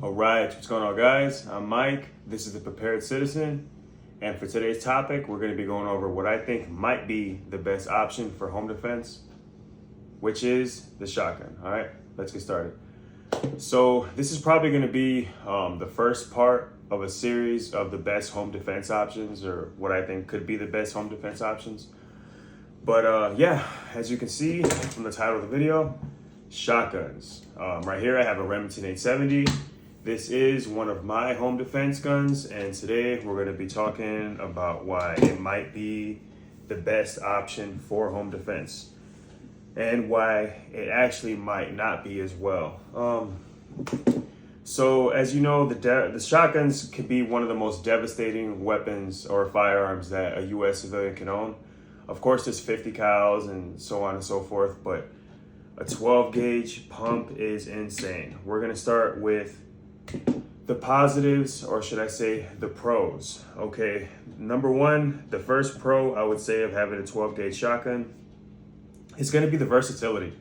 All right, what's going on, guys? I'm Mike. This is the Prepared Citizen. And for today's topic, we're going to be going over what I think might be the best option for home defense, which is the shotgun. All right, let's get started. So this is probably going to be the first part of a series of the best home defense options, or what I think could be the best home defense options. But yeah, as you can see from the title of the video, shotguns. Right here I have a Remington 870. This is one of my home defense guns, and today we're going to be talking about why it might be the best option for home defense and why it actually might not be as well. So as you know, the shotguns could be one of the most devastating weapons or firearms that a U.S. civilian can own. Of course, there's 50 cals and so on and so forth, but a 12 gauge pump is insane. We're going to start with the positives, or should I say the pros. Okay, number one, the first pro I would say of having a 12 gauge shotgun is going to be the versatility.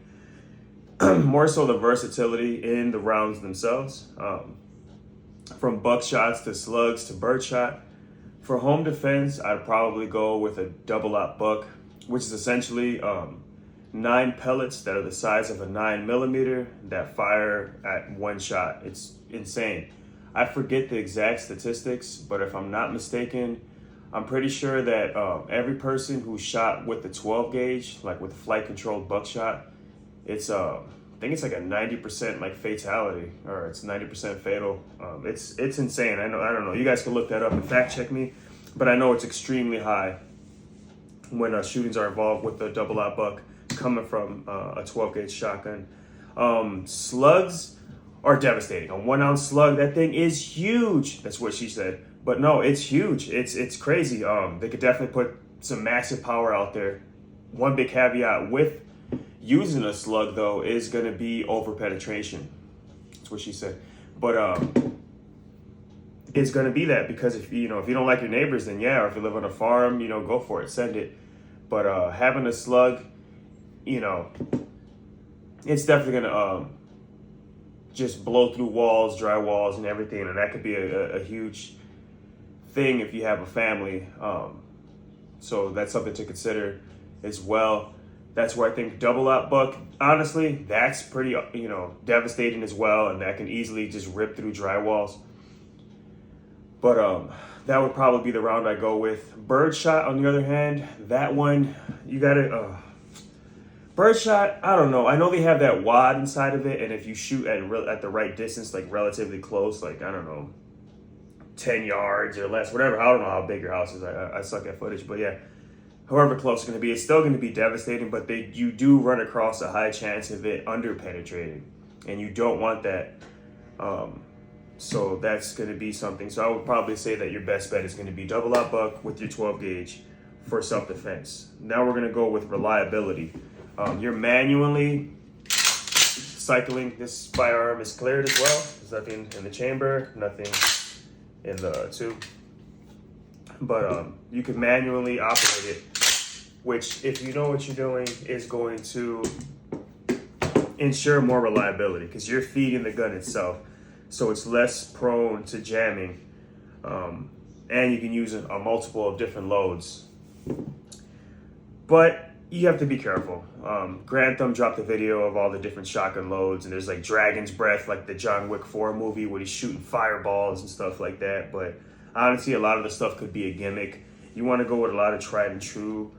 More so the versatility in the rounds themselves, from buckshots to slugs to birdshot. For home defense, I'd probably go with a double-aught buck, which is essentially 9 pellets that are the size of a 9mm that fire at one shot. It's insane. I forget the exact statistics, but if I'm not mistaken, I'm pretty sure that every person who shot with the 12 gauge, like with flight controlled buckshot, it's I think it's like a 90% like fatality, or it's 90% fatal. It's insane. I don't know. You guys can look that up and fact check me, but I know it's extremely high when shootings are involved with the double-aught buck coming from a 12 gauge shotgun. Slugs are devastating. A 1 ounce slug, that thing is huge. That's what she said. But no, it's huge. It's crazy. They could definitely put some massive power out there. One big caveat with using a slug though is going to be over penetration. That's what she said. But it's going to be that, because if you don't like your neighbors, then yeah, or if you live on a farm, go for it, send it. But having a slug, it's definitely going to just blow through walls, dry walls, and everything, and that could be a huge thing if you have a family. So that's something to consider as well. That's where I think double-aught buck, honestly, that's pretty devastating as well, and that can easily just rip through dry walls. But that would probably be the round I go with. Birdshot, on the other hand, that one, you gotta birdshot, I don't know. I know they have that wad inside of it, and if you shoot at the right distance, like relatively close, like, I don't know, 10 yards or less, whatever. I don't know how big your house is. I suck at footage, but yeah, however close it's going to be, it's still going to be devastating, but you do run across a high chance of it under penetrating, and you don't want that. So that's going to be something. So I would probably say that your best bet is going to be double-aught buck with your 12 gauge for self-defense. Now we're going to go with reliability. You're manually cycling. This firearm is cleared as well. There's nothing in the chamber, nothing in the tube. But you can manually operate it, which, if you know what you're doing, is going to ensure more reliability, because you're feeding the gun itself. So it's less prone to jamming. And you can use a multiple of different loads. But you have to be careful. Grantham dropped a video of all the different shotgun loads, and there's like Dragon's Breath, like the John Wick 4 movie where he's shooting fireballs and stuff like that. But honestly, a lot of the stuff could be a gimmick. You want to go with a lot of tried and true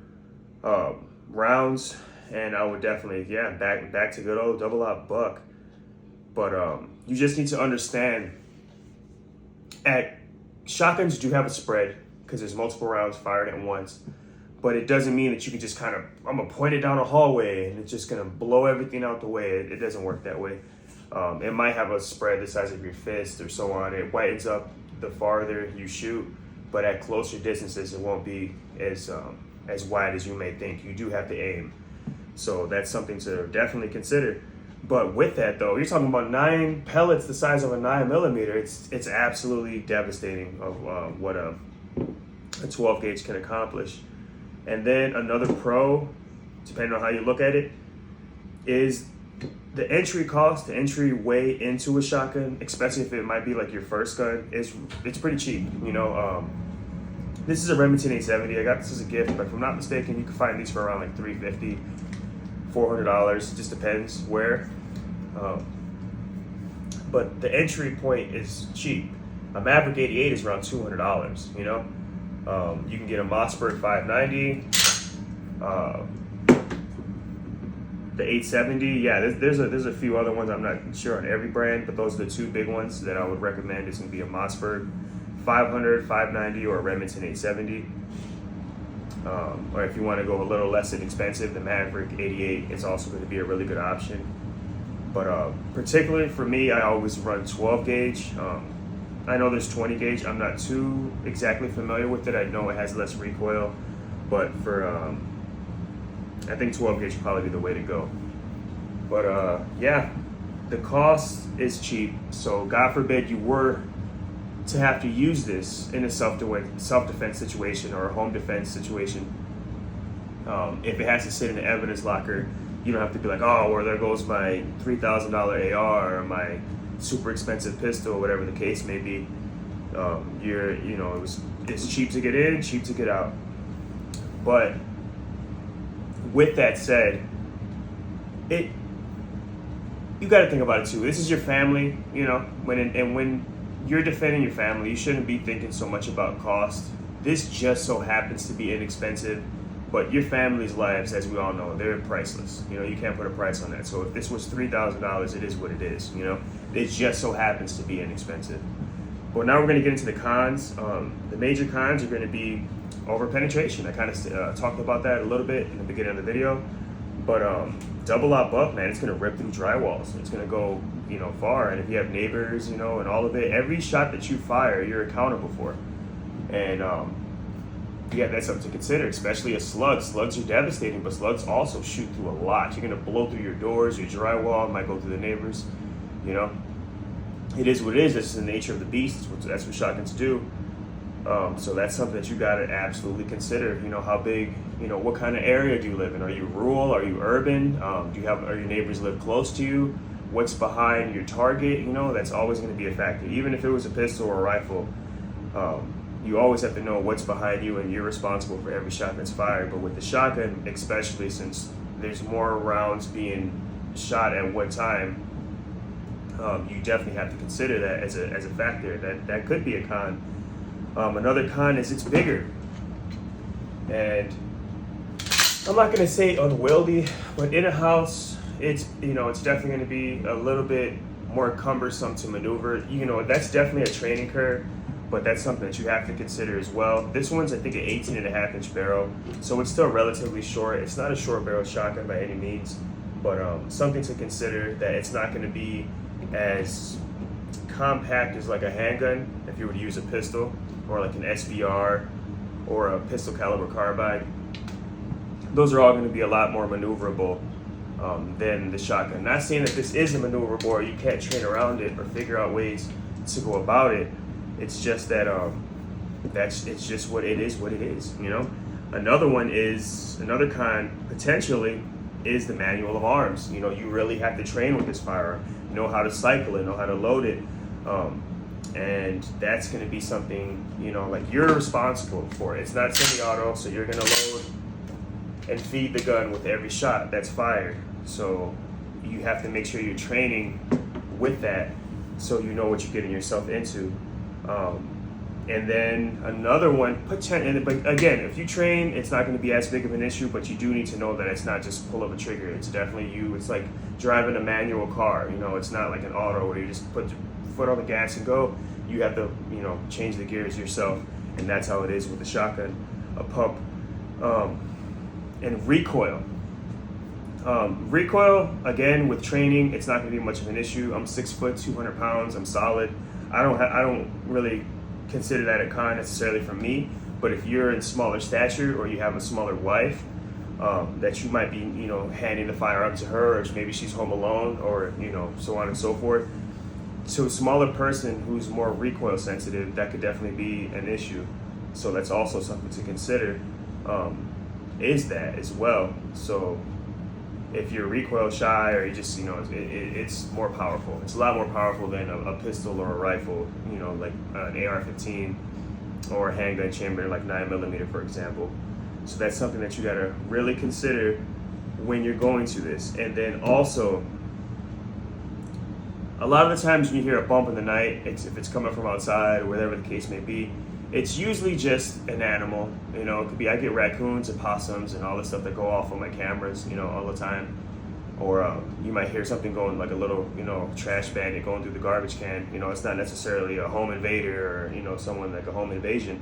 rounds, and I would definitely, back to good old double-aught buck. But you just need to understand, shotguns do have a spread because there's multiple rounds fired at once. But it doesn't mean that you can just I'm going to point it down a hallway and it's just going to blow everything out the way. It doesn't work that way. It might have a spread the size of your fist or so on. It widens up the farther you shoot, but at closer distances, it won't be as wide as you may think. You do have to aim. So that's something to definitely consider. But with that though, you're talking about 9 pellets the size of a 9mm. It's absolutely devastating of what a 12 gauge can accomplish. And then another pro, depending on how you look at it, is the entry cost, the entry way into a shotgun, especially if it might be like your first gun, it's pretty cheap. You know, this is a Remington 870. I got this as a gift, but if I'm not mistaken, you can find these for around like $350, $400. It just depends where. But the entry point is cheap. A Maverick 88 is around $200. You know, you can get a Mossberg 590. The 870, yeah, there's a few other ones. I'm not sure on every brand, but those are the two big ones that I would recommend. Is going to be a Mossberg 500, 590, or a Remington 870. Or if you want to go a little less inexpensive, the Maverick 88 is also going to be a really good option. But particularly for me, I always run 12 gauge. I know there's 20 gauge. I'm not too exactly familiar with it. I know it has less recoil, but for I think 12 gauge would probably be the way to go. But yeah, the cost is cheap. So God forbid you were to have to use this in a self-defense situation or a home defense situation. If it has to sit in the evidence locker, you don't have to be like, oh, well, there goes my $3,000 AR or my super expensive pistol, whatever the case may be. It's cheap to get in, cheap to get out. But with that said, you got to think about it too. This is your family, you know. When you're defending your family, you shouldn't be thinking so much about cost. This just so happens to be inexpensive, but your family's lives, as we all know, they're priceless. You know, you can't put a price on that. So if this was $3,000, it is what it is. You know, it just so happens to be inexpensive. But now we're going to get into the cons. The major cons are going to be over penetration. I kind of talked about that a little bit in the beginning of the video. But double op up, man, it's going to rip through drywalls. It's going to go, you know, far. And if you have neighbors, you know, and all of it, every shot that you fire, you're accountable for. And yeah, that's something to consider, especially a slug. Slugs are devastating, but slugs also shoot through a lot. You're going to blow through your doors, your drywall, might go through the neighbors, you know. It is what it is. This is the nature of the beast. That's what shotguns do. So that's something that you got to absolutely consider. You know, how big, you know, what kind of area do you live in? Are you rural? Are you urban? Are your neighbors live close to you? What's behind your target? You know, that's always going to be a factor. Even if it was a pistol or a rifle, you always have to know what's behind you, and you're responsible for every shot that's fired. But with the shotgun, especially since there's more rounds being shot at one time, you definitely have to consider that as a factor. That could be a con. Another con is it's bigger, and I'm not gonna say unwieldy, but in a house, it's definitely gonna be a little bit more cumbersome to maneuver. You know, that's definitely a training curve, but that's something that you have to consider as well. This one's, I think, an 18.5-inch barrel, so it's still relatively short. It's not a short barrel shotgun by any means, but something to consider, that it's not gonna be as compact as like a handgun if you were to use a pistol, or like an SBR or a pistol caliber carbine. Those are all going to be a lot more maneuverable than the shotgun. Not saying that this isn't maneuverable or you can't train around it or figure out ways to go about it. It's just that it's just what it is, you know. Another con potentially is the manual of arms. You know, you really have to train with this firearm, know how to cycle it, know how to load it. And that's going to be something, you know, like you're responsible for it. It's not semi-auto, so you're going to load and feed the gun with every shot that's fired. So you have to make sure you're training with that, so you know what you're getting yourself into. And then another one, but again, if you train, it's not going to be as big of an issue, but you do need to know that it's not just pull of a trigger. It's definitely it's like driving a manual car. You know, it's not like an auto where you just put your foot on the gas and go. You have to, you know, change the gears yourself, and that's how it is with the shotgun, a pump. And recoil. Recoil, again, with training, it's not going to be much of an issue. I'm 6 foot, 200 pounds. I'm solid. I don't really consider that a con necessarily for me. But if you're in smaller stature, or you have a smaller wife, that you might be, you know, handing the firearm to her, or maybe she's home alone, or, you know, so on and so forth. To a smaller person who's more recoil sensitive, that could definitely be an issue. So that's also something to consider, is that as well. So if you're recoil shy or you just, it's more powerful. It's a lot more powerful than a pistol or a rifle, like an AR-15 or a handgun chamber like 9mm, for example. So that's something that you gotta really consider when you're going to this. And then also, a lot of the times when you hear a bump in the night, if it's coming from outside or whatever the case may be, it's usually just an animal. It could be, I get raccoons and possums and all the stuff that go off on my cameras, all the time. Or you might hear something going, like a little, trash bandit going through the garbage can. It's not necessarily a home invader or, someone like a home invasion.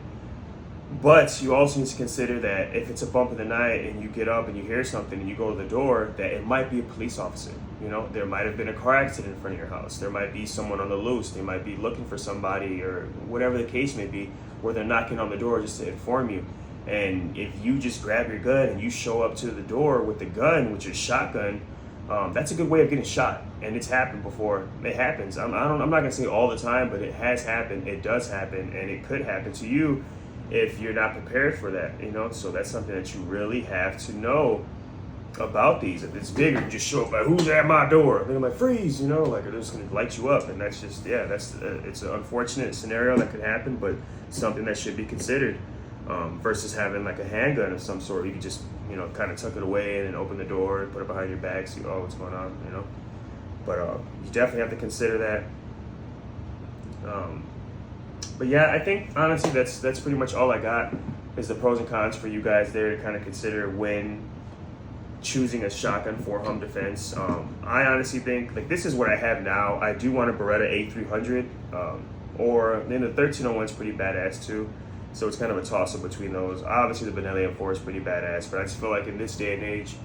But you also need to consider that if it's a bump in the night and you get up and you hear something and you go to the door, that it might be a police officer. There might have been a car accident in front of your house. There might be someone on the loose. They might be looking for somebody or whatever the case may be, where they're knocking on the door just to inform you. And if you just grab your gun and you show up to the door with the gun, with your shotgun, that's a good way of getting shot. And it's happened before. It happens. I'm not gonna say all the time, but it has happened. It does happen, and it could happen to you if you're not prepared for that. So that's something that you really have to know about these. If it's bigger, just show up like, who's at my door? They're like, freeze, like they're just gonna light you up. And that's just, it's an unfortunate scenario that could happen, but something that should be considered, versus having like a handgun of some sort. You could just, kind of tuck it away and then open the door and put it behind your back, see, oh, what's going on, But you definitely have to consider that. But yeah, I think honestly that's pretty much all I got, is the pros and cons for you guys there to kind of consider when choosing a shotgun for home defense. I honestly think, like, this is what I have now. I do want a Beretta A300, or then the 1301 is pretty badass too. So it's kind of a toss-up between those. Obviously the Benelli M4 is pretty badass, but I just feel like in this day and age,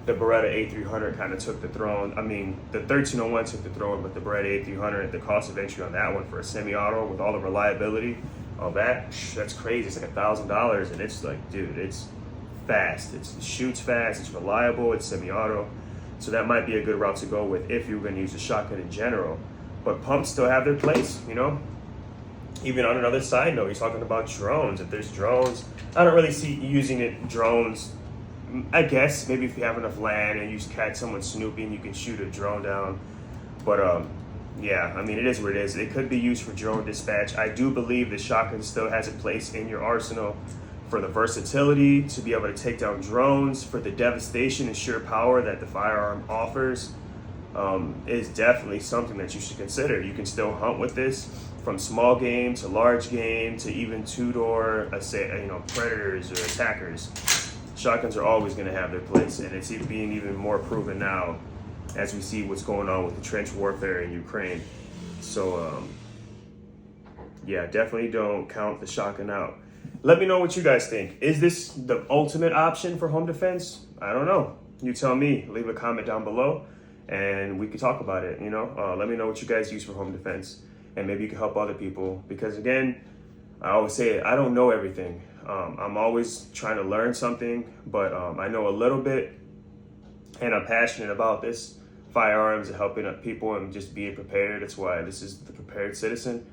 the Beretta A300 kind of took the throne. I mean, the 1301 took the throne, but the Beretta A300, the cost of entry on that one for a semi-auto with all the reliability, all that's crazy. It's like $1,000, and it's like, dude, it's fast. It shoots fast. It's reliable. It's semi-auto. So that might be a good route to go with if you're going to use a shotgun in general. But pumps still have their place, Even on another side note, you're talking about drones. If there's drones, I don't really see using drones. I guess maybe if you have enough land and you catch someone snooping, you can shoot a drone down. But yeah, I mean, it is what it is. It could be used for drone dispatch. I do believe the shotgun still has a place in your arsenal for the versatility to be able to take down drones, for the devastation and sheer power that the firearm offers. Is definitely something that you should consider. You can still hunt with this, from small game to large game to even two-door, predators or attackers. Shotguns are always going to have their place, and it's being even more proven now as we see what's going on with the trench warfare in Ukraine. So, yeah, definitely don't count the shotgun out. Let me know what you guys think. Is this the ultimate option for home defense? I don't know. You tell me. Leave a comment down below, and we can talk about it. Let me know what you guys use for home defense, and maybe you can help other people. Because again, I always say it, I don't know everything. I'm always trying to learn something, but I know a little bit, and I'm passionate about this firearms and helping people and just being prepared. That's why this is the Prepared Citizen.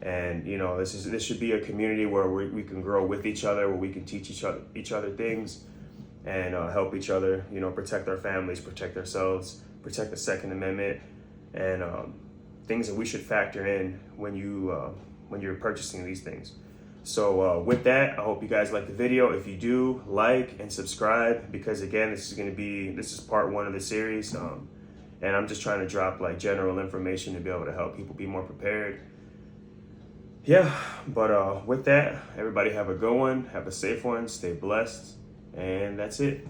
And this should be a community where we can grow with each other, where we can teach each other things, and help each other. Protect our families, protect ourselves, protect the Second Amendment, and things that we should factor in when you're purchasing these things. So with that, I hope you guys like the video. If you do, like and subscribe, because again, this is part 1 of the series, and I'm just trying to drop like general information to be able to help people be more prepared. Yeah, but with that, everybody have a good one, have a safe one, stay blessed, and that's it.